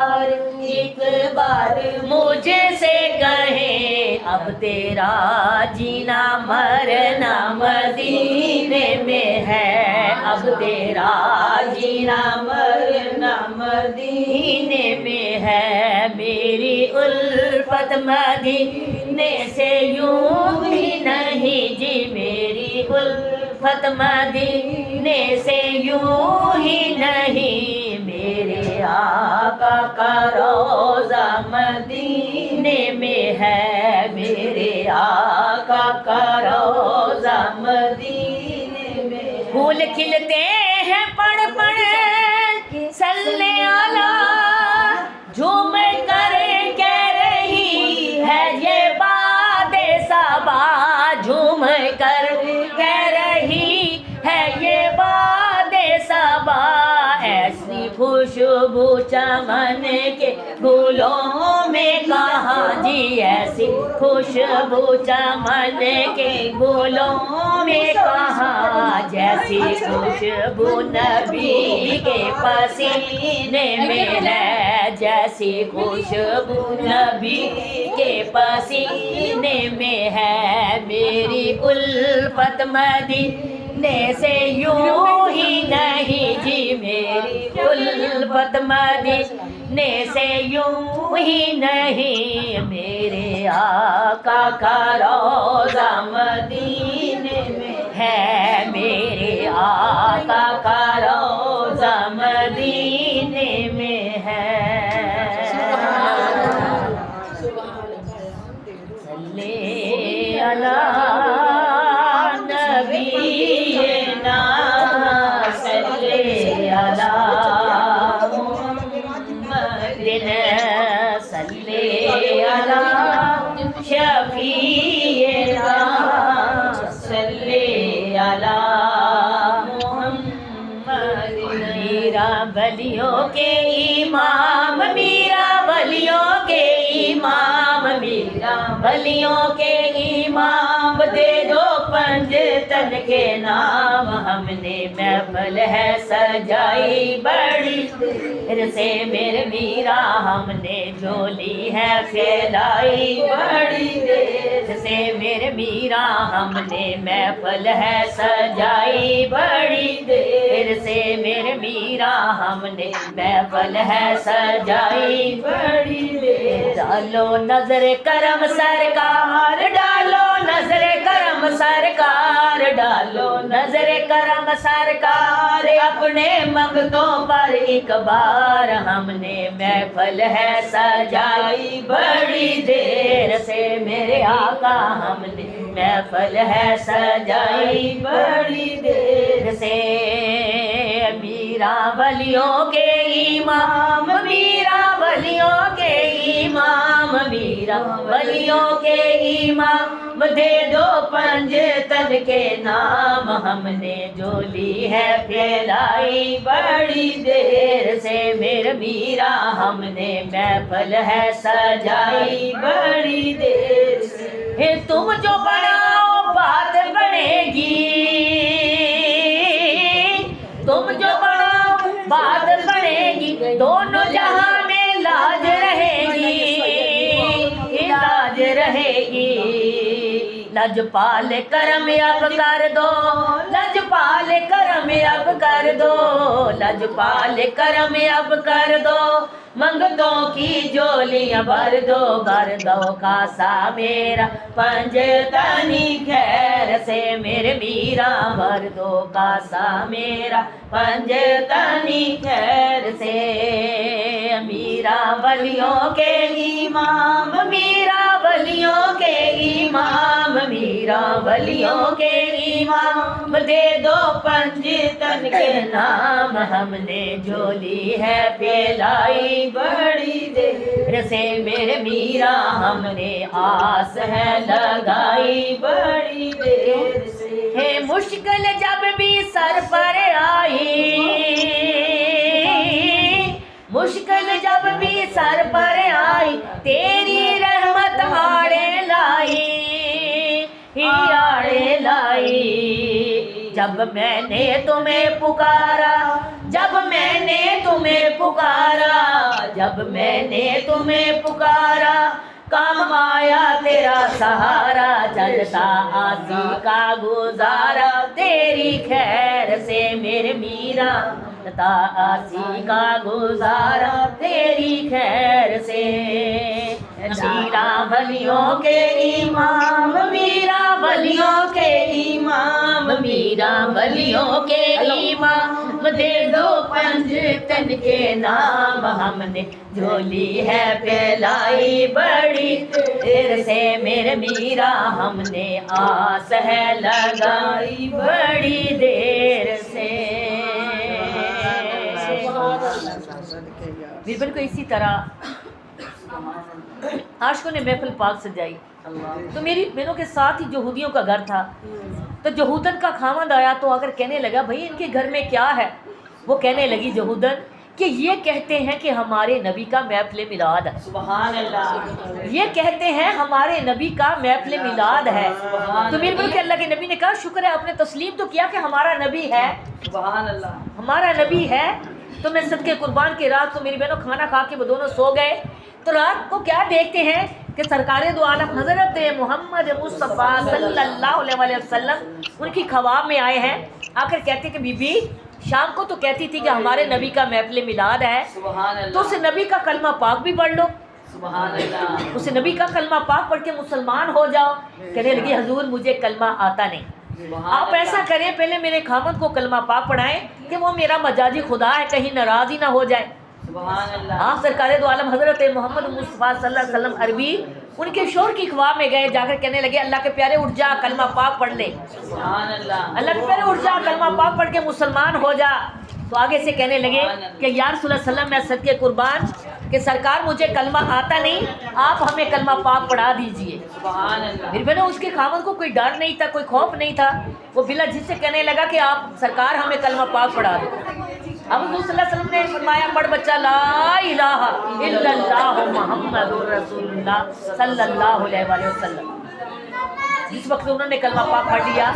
ایک بار مجھ سے کہیں اب تیرا جینا مرنا مدینے میں ہے، اب تیرا جینا مرنا مدینے میں ہے، میری الفت مدینے سے یوں ہی نہیں جی، میری الفت مدینے سے یوں ہی نہیں، میرے آقا کا روضہ مدینے میں ہے، میرے آقا کا روضہ مدینے میں ہے، پھول کھلتے ہیں پڑھ پڑھ صلی اللہ، جھوم کر کہہ رہی ہے یہ باد صبا، جھوم کر کہہ رہی ہے یہ باد صبا، ایسی خوشبو چمن کے گلوں میں کہاں جی، ایسی خوشبو چمن کے گلوں میں کہاں، جیسی خوشبو نبی کے پسینے میں ہے، جیسی خوشبو نبی کے پسینے میں ہے، میری الفت مدینے سے یوں ہی نہیں جی، میری الفت مدینے سے یوں ہی نہیں، میرے آقا کا روضہ مدینے میں ہے، میرے آقا کا روضہ مدینے میں ہے، صلی علی نبینا صلی علی صلی علی شفیعنا صلی علی محمد، میرا ولیوں کے امام، میرا ولیوں کے امام، میرا ولیوں کے امام، دے دو پنج تن کے نام، ہم نے محفل ہے سجائی بڑی دیر سے میرے میرا، ہم نے جھولی ہے پھیلائی بڑی دیر سے میرے میرا، ہم نے محفل ہے سجائی بڑی دیر سے میرے میرا، ہم نے محفل ہے سجائی بڑی دیر، ڈالو نظر کرم سرکار، ڈالو نظر کرم سرکار، ڈالو نظر کرم سرکار، اپنے منگتوں پر ایک بار، ہم نے محفل ہے سجائی بڑی دیر سے میرے آقا، ہم نے محفل ہے سجائی بڑی دیر سے، میرا ولیوں کے امام، میرا ولیوں کے امام، میرا ولیوں کے امام، دے دو پنج تن کے نام، ہم نے جھولی ہے پھیلائی بڑی دیر سے میرے میرا، ہم نے محفل ہے سجائی بڑی دیر سے، تم جو بڑھاؤ بات بڑھے گی، تم جو بڑھاؤ بات بڑھے گی، دونوں جہاں میں لاج رہے گی، لاج رہے گی، لجپال کرم اب کر دو، لجپال کرم اب کر دو، لجپال کرم اب کر دو، منگتوں کی جولیاں بھر دو، بھر دو کاسا میرا پنج تنی خیر سے میرے میرا، بھر دو کاسا میرا پنج تنی خیر سے، میرا ولیوں کے امام، میرا ولیوں کے امام، میرا ولیوں کے امام، دے دو پنج تن کے نام، ہم نے جھولی ہے پھیلائی بڑی دیر سے میرے میرا، ہم نے آس ہے لگائی بڑی دیر سے، ہے مشکل جب بھی سر پر آئی، مشکل جب بھی سر پر آئی، تیری رحمت آڑے لائی، آڑے لائی، جب میں نے تمہیں پکارا جب میں نے تمہیں پکارا، جب میں نے تمہیں پکارا، کام آیا تیرا سہارا، چلتا آسی کا گزارا تیری خیر سے میرے میرا، چلتا آسی کا گزارا تیری خیر سے، میرا ولیوں کے امام، میرا ولیوں کے امام، میرا ولیوں کے امام، دے دو پنج تن کے نام، ہم نے جھولی ہے پھیلائی بڑی دیر سے میرے میرا، ہم نے آس ہے لگائی بڑی دیر سے۔ بیربل کو اسی طرح عاشقوں نے محفل پاک سجائی، تو میری بہنوں کے ساتھ ہی یہودیوں کا گھر تھا، تو یہودن کا خاوند آیا تو اگر کہنے لگا بھائی ان کے گھر میں کیا ہے، وہ کہنے لگی یہودن کہ یہ کہتے ہیں کہ ہمارے نبی کا محفل میلاد ہے، سبحان اللہ، یہ کہتے ہیں ہمارے نبی کا محفل میلاد ہے۔ تو میرے بلکہ اللہ کے نبی نے کہا شکر ہے آپ نے تسلیم تو کیا کہ ہمارا نبی ہے، سبحان اللہ، ہمارا نبی ہے۔ تو میں صدقے قربان کی رات کو میری بہنوں کھانا کھا کے وہ دونوں سو گئے، تو رات کو کیا دیکھتے ہیں کہ سرکار دو عالم حضرت محمد مصطفیٰ صلی اللہ علیہ وسلم ان کی خواب میں آئے ہیں، آ کر کہتے ہیں کہ بی بی شام کو تو کہتی تھی کہ ہمارے نبی کا محفل میلاد ہے، تو اس نبی کا کلمہ پاک بھی پڑھ لو، سبحان اللہ، اس نبی کا کلمہ پاک پڑھ کے مسلمان ہو جاؤ۔ کہنے لگی حضور مجھے کلمہ آتا نہیں، آپ ایسا کریں پہلے میرے خامد کو کلمہ پاک پڑھائیں کہ وہ میرا مجازی خدا ہے، کہیں ناراض ہی نہ ہو جائے۔ آپ سرکار دو عالم حضرت محمد مصطفیٰ صلی اللہ علیہ وسلم عربی ان کے شور کی خواب میں گئے، جا کر کہنے لگے اللہ کے پیارے اٹھ جا کلمہ پاک پڑھ لے، اللہ کے پیارے اٹھ جا کلمہ پاک پڑھ کے مسلمان ہو جا۔ تو آگے سے کہنے لگے کہ یا رسول اللہ صلی اللہ علیہ وسلم میں صدقے قربان کہ سرکار مجھے کلمہ آتا نہیں، آپ ہمیں کلمہ پاک پڑھا دیجئے۔ پھر بہنوں اس کے خاوند کو کوئی ڈر نہیں تھا، کوئی خوف نہیں تھا، وہ بلا جس سے کہنے لگا کہ آپ سرکار ہمیں کلمہ پاک پڑھا دو۔ اب حضور صلی اللہ علیہ وسلم نے فرمایا پڑھ بچہ لا الہ الا اللہ محمد رسول اللہ صلی اللہ علیہ وآلہ وسلم۔ جس وقت انہوں نے کلمہ پاک پڑھ لیا،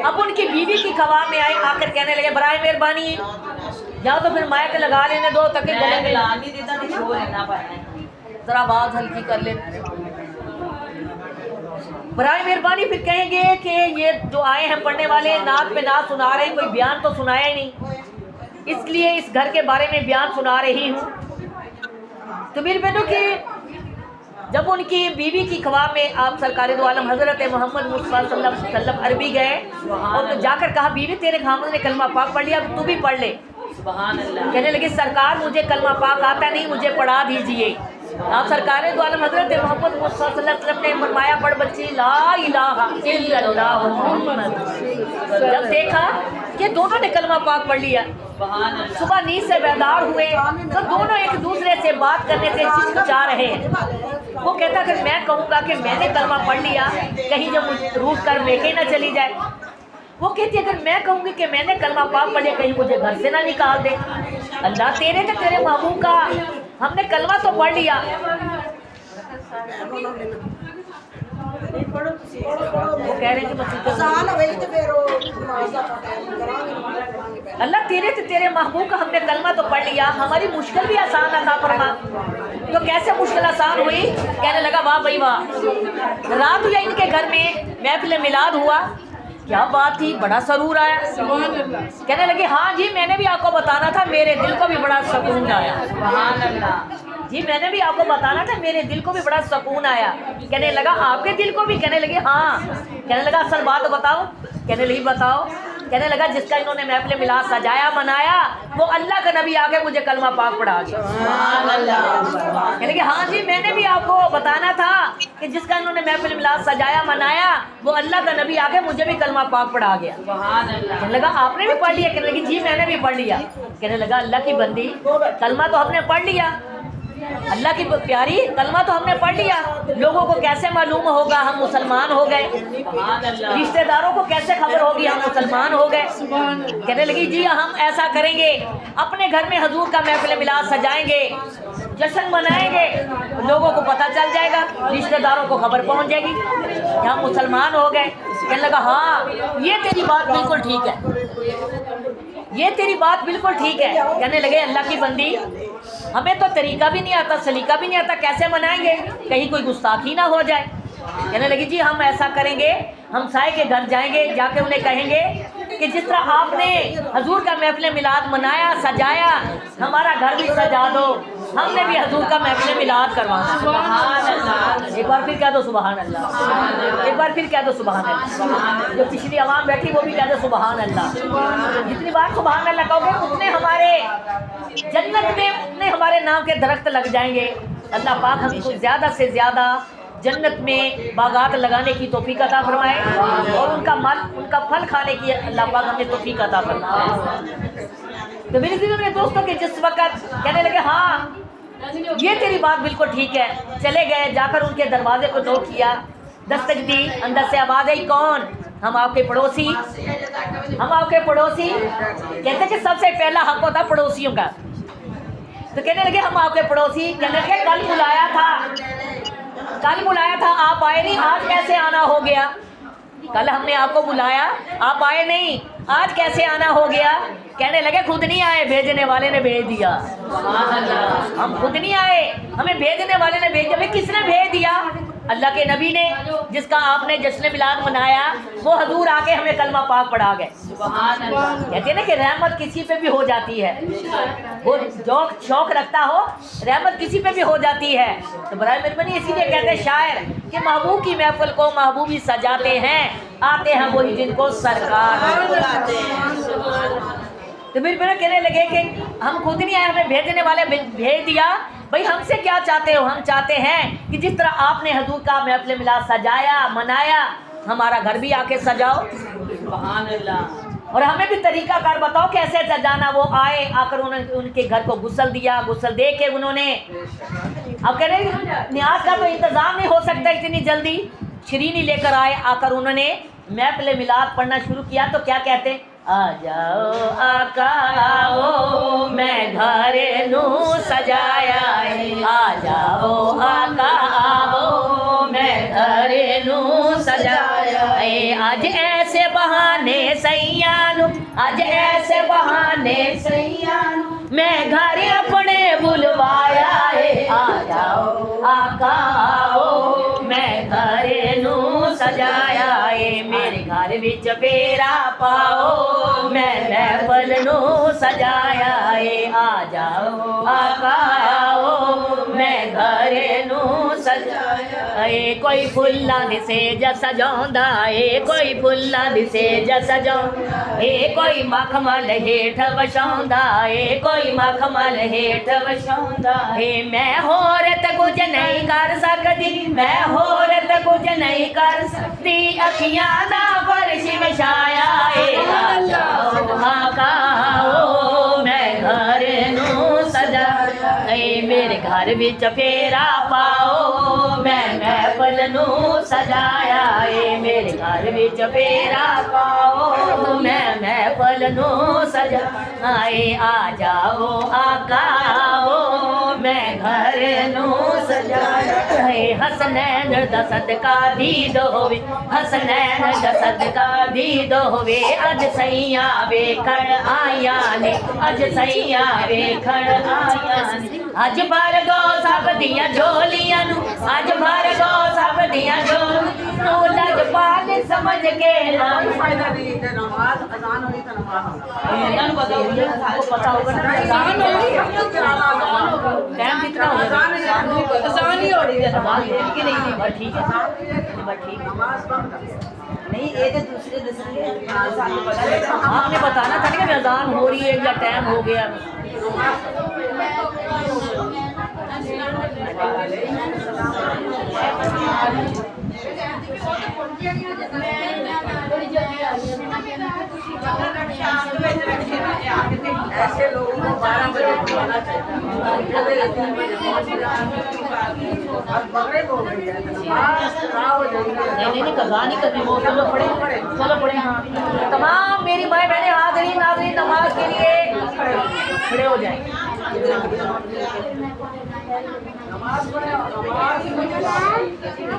اب ان کی بیوی کی خواب میں آئے، آ کر کہنے لگے برائے مہربانی یا تو پھر مائک لگا لینے دو تاکہ گلے میں ذرا آواز ہلکی کر لیں، برائے مہربانی۔ پھر کہیں گے کہ یہ جو آئے ہیں پڑھنے والے نعت پہ نعت سنا رہے ہیں، کوئی بیان تو سنایا ہی نہیں، اس لیے اس گھر کے بارے میں بیان سنا رہی ہوں۔ تو میری بہنوں کی جب ان کی بیوی کی خواب میں آپ سرکار دو عالم حضرت محمد مصطفیٰ صلی اللہ علیہ وسلم عربی گئے اور جا کر کہا بیوی تیرے خامد نے کلمہ پاک پڑھ لیا، اب تو بھی پڑھ لے۔ کہنے لگے سرکار مجھے کلمہ پاک آتا نہیں، مجھے پڑھا دیجئے۔ آپ سرکار دو عالم حضرت محمد مصطفیٰ صلی اللہ علیہ وسلم نے فرمایا پڑھ بچی لا الہ الا اللہ محمد۔ جب دیکھا کہ دونوں نے کلمہ پاک پڑھ لیا، صبح نیند سے بیدار ہوئے تو دونوں ایک دوسرے سے بات کرنے سے ہچکچا رہے ہیں۔ وہ کہتا کہ میں کہوں گا کہ میں نے کلمہ پڑھ لیا کہیں جب مجھے روٹ کر میکے نہ چلی جائے، وہ کہتی ہے اگر میں کہوں گی کہ میں نے کلمہ پاک پڑھ لیا کہیں مجھے گھر سے نہ نکال دے۔ اللہ تیرے کہ تیرے محبوب کا ہم نے کلمہ تو پڑھ لیا۔ وہ کہہ رہے ہیں اللہ تیرے تو تیرے محبوب کا ہم نے کلمہ تو پڑھ لیا، ہماری مشکل بھی آسان عطا فرما۔ تو کیسے مشکل آسان ہوئی؟ کہنے لگا واہ بھائی واہ، رات ہوئی ان کے گھر میں محفل میلاد ہوا، کیا بات تھی، بڑا سرور آیا۔ کہنے لگے ہاں جی میں نے بھی آپ کو بتانا تھا، میرے دل کو بھی بڑا سکون آیا۔ جی میں نے بھی آپ کو بتانا تھا، میرے دل کو بھی بڑا سکون آیا۔ کہنے لگا آپ کے دل کو بھی؟ کہنے لگے ہاں۔ کہنے لگا اصل بات بتاؤ؟ کہنے لگی بتاؤ۔ کہنے لگا جس کا انہوں نے محفل میلاد سجایا منایا وہ اللہ کا نبی آگے مجھے کلمہ پاک پڑھا دیا۔ کہنے لگے ہاں جی میں نے بھی آپ کو بتانا تھا کہ جس کا انہوں نے محفل میلاد سجایا منایا وہ اللہ کا نبی آگے مجھے بھی کلمہ پاک پڑھا گیا۔ کہنے لگا آپ نے بھی پڑھ لیا؟ کہنے لگی جی میں نے بھی پڑھ لیا۔ کہنے لگا اللہ کی بندی کلمہ تو ہم نے پڑھ لیا، اللہ کی پیاری کلمہ تو ہم نے پڑھ لیا، لوگوں کو کیسے معلوم ہوگا ہم مسلمان ہو گئے، رشتہ داروں کو کیسے خبر ہوگی ہم مسلمان ہو گئے؟ کہنے لگی جی ہم ایسا کریں گے، اپنے گھر میں حضور کا محفل میلاد سجائیں گے، جشن منائیں گے، لوگوں کو پتہ چل جائے گا، رشتہ داروں کو خبر پہنچ جائے گی کہ ہم مسلمان ہو گئے۔ کہنے لگا ہاں یہ تیری بات بالکل ٹھیک ہے۔ یہ تیری بات بالکل ٹھیک ہے. کہنے لگے اللہ کی بندی ہمیں تو طریقہ بھی نہیں آتا, سلیقہ بھی نہیں آتا, کیسے منائیں گے, کہیں کوئی گستاخی نہ ہو جائے. کہنے لگی جی ہم ایسا کریں گے, ہم سائے کے گھر جائیں گے, جا کے انہیں کہیں گے کہ جس طرح آپ نے حضور کا محفل میلاد منایا, سجایا, ہمارا گھر بھی سجا دو, ہم نے بھی حضور کا محفل میلاد کروانا. سبحان اللہ. ایک بار پھر کہہ دو سبحان اللہ, ایک بار پھر کہہ دو سبحان اللہ. جو پچھلی عوام بیٹھی وہ بھی کہہ دو سبحان اللہ. جتنی بار سبحان اللہ کہو گے اتنے ہمارے جنت میں اتنے ہمارے نام کے درخت لگ جائیں گے. اللہ پاک ہم کو زیادہ سے زیادہ جنت میں باغات لگانے کی توفیق عطا فرمائے, اور ان کا پھل کھانے کی اللہ پاک ہمیں توفیق عطا فرمائے. تو میرے دل میں دوستوں کہ جس وقت کہنے لگے ہاں یہ تیری بات بالکل ٹھیک ہے, چلے گئے, جا کر ان کے دروازے کو ٹوک کیا, دستک دی, اندر سے آواز آئی کون؟ ہم آپ کے پڑوسی, ہم آپ کے پڑوسی. کہتے کہ سب سے پہلا حق ہوتا پڑوسیوں کا. تو کہنے لگے ہم آپ کے پڑوسی. کہنے لگے کل بلایا تھا آپ آئے نہیں, آج کیسے آنا ہو گیا؟ کل ہم نے آپ کو بلایا آپ آئے نہیں, آج کیسے آنا ہو گیا؟ کہنے لگے خود نہیں آئے, بھیجنے والے نے بھیج دیا. ہم خود نہیں آئے, ہمیں بھیجنے والے نے بھیج دیا. کس نے بھیج دیا؟ اللہ کے نبی نے, جس کا آپ نے جشن میلاد منایا, وہ حضور آ کے ہمیں کلمہ پاک پڑھا گئے. کہتے ہیں نا کہ رحمت کسی پہ بھی ہو جاتی ہے, وہ جو شوق رکھتا ہو رحمت کسی پہ بھی ہو جاتی ہے. تو برائے مہربانی اسی لیے کہتے ہیں شاعر کہ محبوب کی محفل کو محبوب ہی سجاتے ہیں, آتے ہیں وہی جن کو سرکار بلاتے ہیں. تو پھر کہنے لگے کہ ہم خود نہیں آئے, ہمیں بھیجنے والے بھیج دیا. بھائی ہم سے کیا چاہتے ہو؟ ہم چاہتے ہیں کہ جس طرح آپ نے حضور کا محفل میلاد سجایا منایا, ہمارا گھر بھی آ کے سجاؤ. سبحان اللہ. اور ہمیں بھی طریقہ کار بتاؤ کیسے سجانا. وہ آئے, آ کر انہوں نے ان کے گھر کو غسل دیا, غسل دے کے انہوں نے, اب کہہ رہے نیاز کا تو انتظام نہیں ہو سکتا اتنی جلدی, شرینی لے کر آئے, آ کر انہوں نے محفل میلاد پڑھنا شروع کیا. تو کیا کہتے ہیں؟ آ جاؤ آقا آؤ میں گھر نو سجایا ہے, آ جاؤ آقا آؤ میں گھر نو سجایا ہے. آج ایسے بہانے سیانو, آج ایسے بہانے سیانو میں گھر اپنے بلوایا ہے. آ جاؤ آقا آؤ میں گھر نو سجایا ہے. میرے گھر وچ پھیرا پاؤ میں محفل نو سجایا ہے. آ جاؤ آقا آؤ میں گھر نو سجایا ہے. کوئی پھلاں دی سیج سجاوندا ہے, کوئی پھلاں دی سیج سجاوندا ہے, کوئی مخمل ہیٹھ وچھاوندا ہے, کوئی مخمل ہیٹھ وچھاوندا ہے. میں ہور تے کچھ نہیں کر سکدی, میں ہور تے کچھ نہیں کر سکدی, اکھیاں دا فرش وچھایا ہے. آ جاؤ آقا آؤ میں گھر نو سجایا ہے. میرے گھر وچ پھیرا پاؤ میں محفل نو سجایا ہے. میرے گھر وچ پھیرا پاؤ میں محفل نو سجایا ہے. آ جاؤ آقا آؤ میں گھر نو سجایا ہے. حسنین دا صدقہ دید ہووے, حسنین دا صدقہ دید ہووے, اج سیاں ویکھن آیاں نے, اج سیاں ویکھن آیاں نے. اج بھر گو سب دیاں جھولیاں نو, اج بھر گو سب دیاں جھولیاں نو, لجپال سمجھ کے نماز اذان ہوئی تو نماز پتا ہوگا نا ٹائم کتنا ہوگا, اذان ہی ہو رہی ہے, کہ نہیں؟ بس ٹھیک ہے, بس ٹھیک ہے. نماز بند نہیں ایک دوسرے دسیں گے. آپ نے بتانا تھا کہ اذان ہو رہی ہے یا ٹائم ہو گیا. ایسے لوگوں کو 12 بجے بلانا چاہیے. نہیں قضا نہیں کرنی, وہ چلو پڑھے. ہاں تمام میری مائیں بہنیں حاضرین ناظرین نماز کے لیے کھڑے ہو جائیں.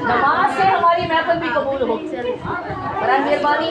نماز سے ہماری محفل بھی قبول ہو. برائے مہربانی